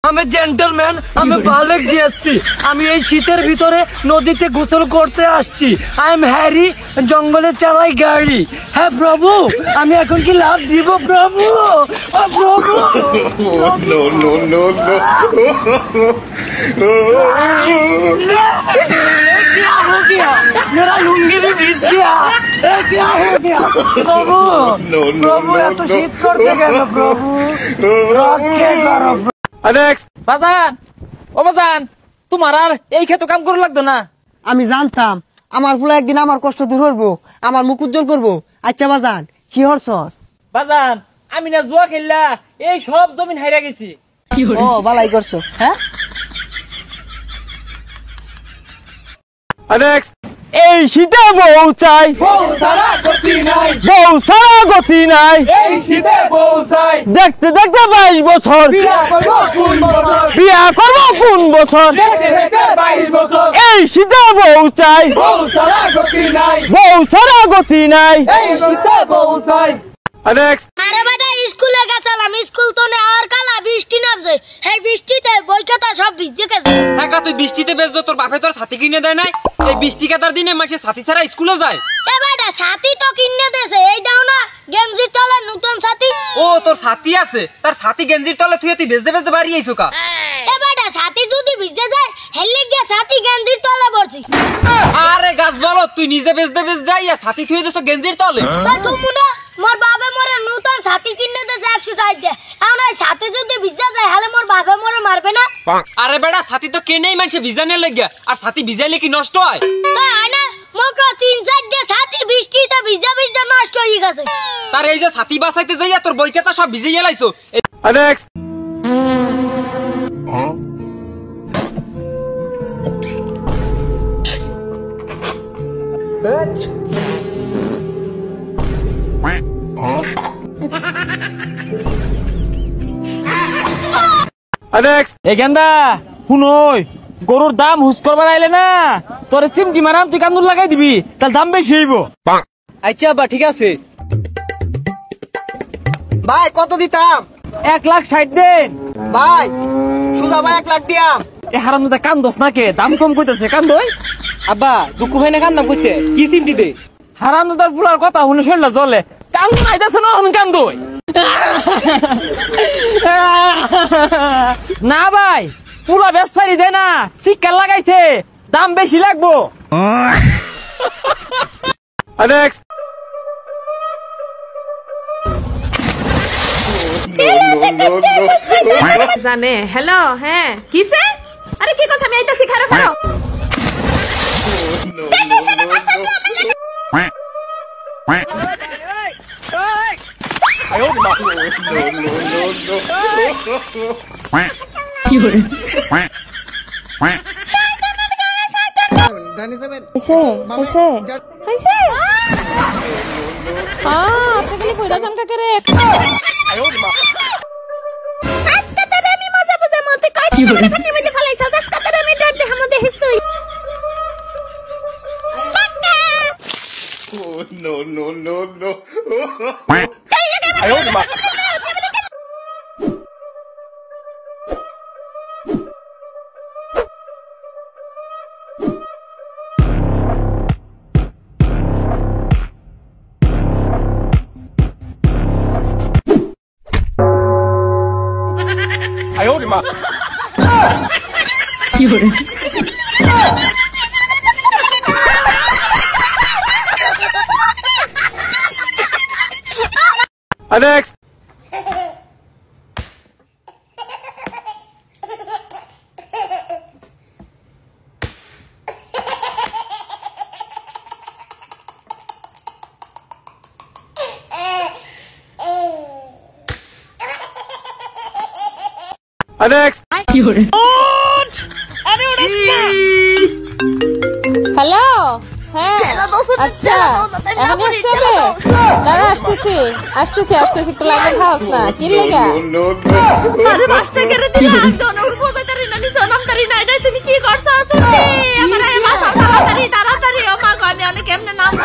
আমি জেন্টলম্যান, আমি বালেক জিএসসি। আমি এই শীতের ভিতরে নদীতে গোসল করতে আসছি। আই এম হ্যারি, জঙ্গলে চালাই গাড়ি। হ্যাঁ প্রভু, আমি এখন কি লাভ দিব প্রভু? ও প্রভু, नो नो नो नो क्या हो गया? मेरा लुंगी भी भीज गया। क्या हो गया प्रभु? प्रभु এত শীত করতে গেল প্রভু, রক্ষে করো। বাজান, ও বাজান, তোমার আর এই ক্ষেত্রে কাম করে লাগতো না। আমি জানতাম আমার ফুলা একদিন আমার কষ্ট দূর করবো, আমার মুখ উজ্জ্বল করবো। আচ্ছা বাজান, কি হরছস? বাজান, আমি না জুয়া খেললা এই সব জমিন হাইরা গেছি। ও বালাই করছো। হ্যাঁ, এই শীতে বউ চাই, বউ সারা গতি নাই, বউ সারা গতি নাই। এই শীতে বউ চাই, দেখতে দেখতে 22 বছর, বিয়া করব কোন বছর, বিয়া করবো কোন বছর? দেখতে দেখতে 22 বছর। এই শীতে বউ চাই, বউ সারা গতি নাই, বউ সারা গতি নাই। এই শীতে বউ চাই। আরে বেটা স্কুলে গেছিলাম, স্কুল তো নে আর কালা বৃষ্টি নামছে। এই বৃষ্টিতে বই খাতা সব ভিজে গেছে। টাকা তুই বৃষ্টিতে বেচতো, তোর বাপে তোর ছাতি কিনে দেয় নাই? এই বৃষ্টি কাতার দিনে মাসে ছাতি ছাড়া স্কুলে যায়? এ বেটা ছাতি তো কিনে দেছে, এই দাও না গেঞ্জির তলে নতুন ছাতি। ও তোর ছাতি আছে, তার ছাতি গেঞ্জির তলে তুই বেচতে বেচতে বাড়ি আইছো কা? এ বেটা ছাতি যদি ভিজে যায় হেলে গিয়ে ছাতি গেঞ্জির তলে পড়ছি। আরে গাছ বলো, তুই নিজে বেচতে বেচতে যাইয়া ছাতি থুয়ে দিছো গেঞ্জির তলে? তুমি না মোর বাবা মোরে নতুন ছাতি কিনে দেছে 100 টাকা দিয়ে। এখন এই ছাতি যদি ভিজে যায় হলে মোর বাবা মোরে মারবে না? আরে বেটা ছাতি তো কেনেই মানছে ভিজানোর লাগিয়া, আর ছাতি ভিজাইলে কি নষ্ট হয়? তাই না, মোকে 3-4 দিয়ে ছাতি বৃষ্টিতে ভিজা ভিজা নষ্ট হয়ে গেছে। তার এই যে ছাতি বাঁচাইতে যাইয়া তোর বই খাতা সব ভিজে গেলাইছো। এই গেন্দা শুনই, গরুর দাম হুস করবার আইলে না তোরে সিমটি মারাম, তুই কান্দুর লাগাই দিবি, তার দাম বেশি হইব। আচ্ছা বা ঠিক আছে। ভাই কত দিতাম? 1,60,000 দেন ভাই সুজা ভাই 1 লাখ দিয়াম। এ হারাম দাদা কান্দোস নাকে, দাম কম কইতেছে কান্দই। আব্বা দুঃখ হয় না কান্দাম কইতে, কি সিমটি দে? হারাম দাদার ফুলার কথা শুনে শরীরটা জ্বলে, কান্দু আইতাছে না আমি কান্দই না ভাই, পুরা বেসপারি দে না, শিক্ষা লাগাইছে, দাম বেশি লাগবো। জানে হ্যালো, হ্যাঁ কিসে? আরে কি কথা, আমি আইতাছি, খারো খারো। No no no no Next. Next. Hello, হ্যাঁ আচ্ছা, এখন আসতে হবে। দাঁড়া আসতেছি আসতেছি আসতেছি, একটু লাইনে খাওয়াস না, কি লেগা? আরে 5 টাকা রে দিলা, দোনোর ফোজাতারি না নি সোনাম তারি না, এটা তুমি কি করছো? তুমি আমার এই মাথা তাড়াতাড়ি তাড়াতাড়ি, ও মা গো, আমি অনেক কেমনে নামবো?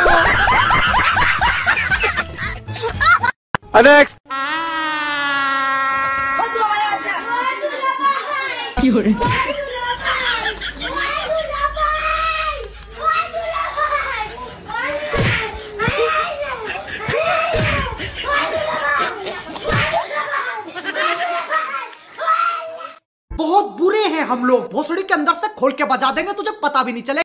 Next. बहुत बुरे हैं हम लोग, भोसड़ी के अंदर से खोल के बजा देंगे तुझे पता भी नहीं चलेगा।